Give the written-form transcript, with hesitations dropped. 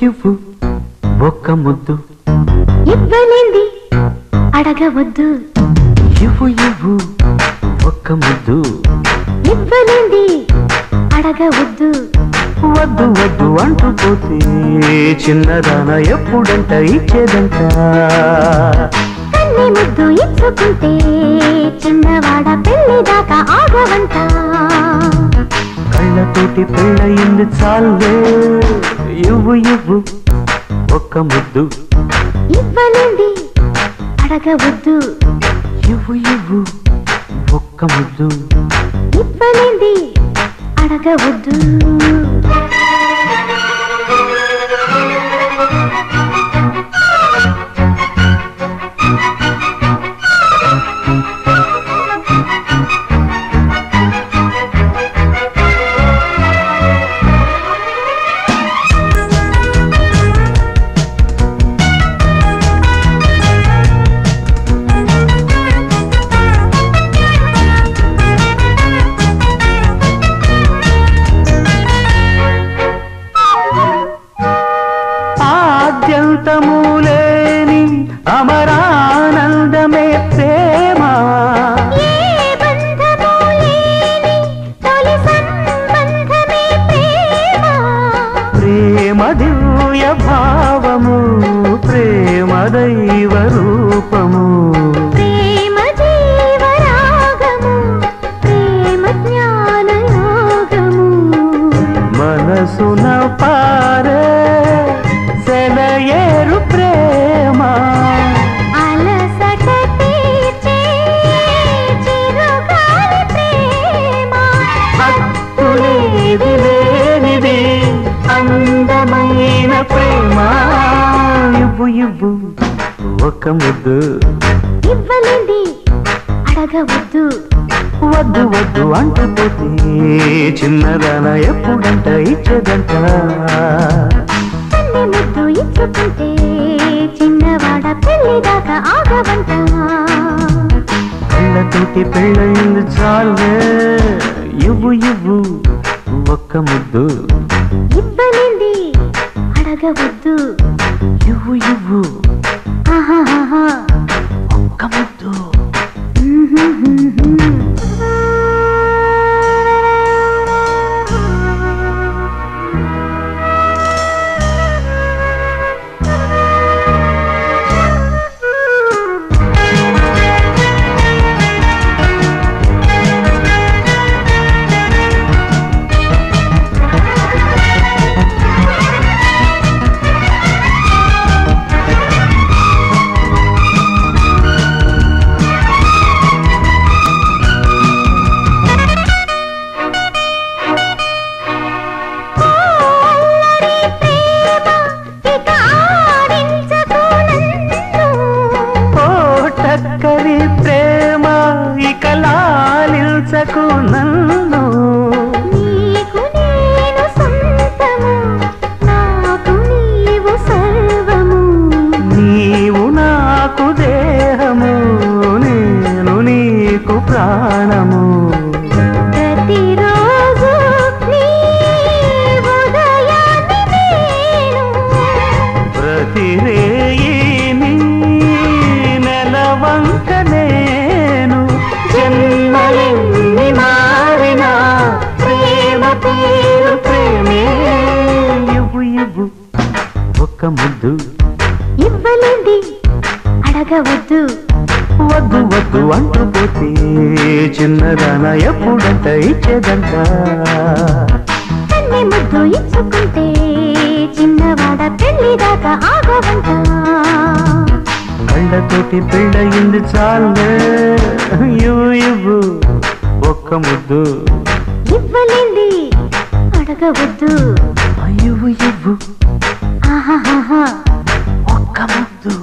ఇవ్వు ఒక్క ముద్దు ఇవ్వలేంది అడగవద్దు ఇవ్వు ఒక్క ముద్దు ఇవ్వలేంది అడగవద్దు వద్దు వద్దు అంటూ పోతే చిన్నదాన ఎప్పుడంట ఇచ్చేదంట కన్ని ముద్దు ఇచ్చుకుంటే చిన్నవాడ పెళ్లి దాకా ఆగవంట కళ్ళతోటి పెళ్ళయింది చాలే ఇవ్వు ఒక్క ముద్దు ఇవ్వలేంది అడగవద్దు ఇవ్వు ఒక్క ముద్దు ఇవ్వలేంది అడగవద్దు ఆద్యంతములేని అమరానందమే ప్రేమ ప్రేమ దివ్య భావము ప్రేమ దైవ రూపము ప్రేమ జీవరాగము ప్రేమ జ్ఞానయోగము మనసున పారే సెలయేరు ప్రేమ అలసట తీర్చే చిరుగాలి ప్రేమ హత్తులేది లేనిది అందమైన ప్రేమ ఇవ్వు ఒక్క ముద్దు ఇవ్వలేంది అడగవద్దు వద్దు వద్దు అంటూ పోతే చిన్నదాన ఎప్పుడంట ఇచ్చేదంట కన్ని ముద్దు ఇచ్చుకుంటే చిన్నవాడ పెళ్లి దాకా ఆగవంట కళ్ళతోటి పెళ్ళయింది చాలే ఇవ్వు ఒక్క ముద్దు ఇవ్వలేంది అడగవద్దు ఇవ్వు ఆహాహా ఒక్క ముద్దు చక్కరి ప్రేమ ఇక లాలించకు నన్ను నీకు నేను సొంతము నాకు నీవు సర్వము నీవు నాకు దేహము నేను నీకు ప్రాణము ప్రతిరోజు నీ ఉదయాన్ని నేను ప్రతిరేయి నీ నెలవంక నేను జన్మలెన్ని మారినా ప్రేమ పేరు ప్రేమే ఇవ్వు ఒక్క ముద్దు ఇవ్వలేంది అడగవద్దు వద్దు అంటూ పోతే చిన్నదాన ఎప్పుడంట ఇచ్చేదంట కన్ని ముద్దు ఇచ్చుకుంటే చిన్నవాడ పెళ్లి దాకా ఆగవంట కళ్ళతోటి పెళ్ళయింది చాలే ఇవ్వు ఒక్క ముద్దు ఇవ్వలేంది అడగవద్దు ఇవ్వు ఆహాహా ఒక్క ముద్దు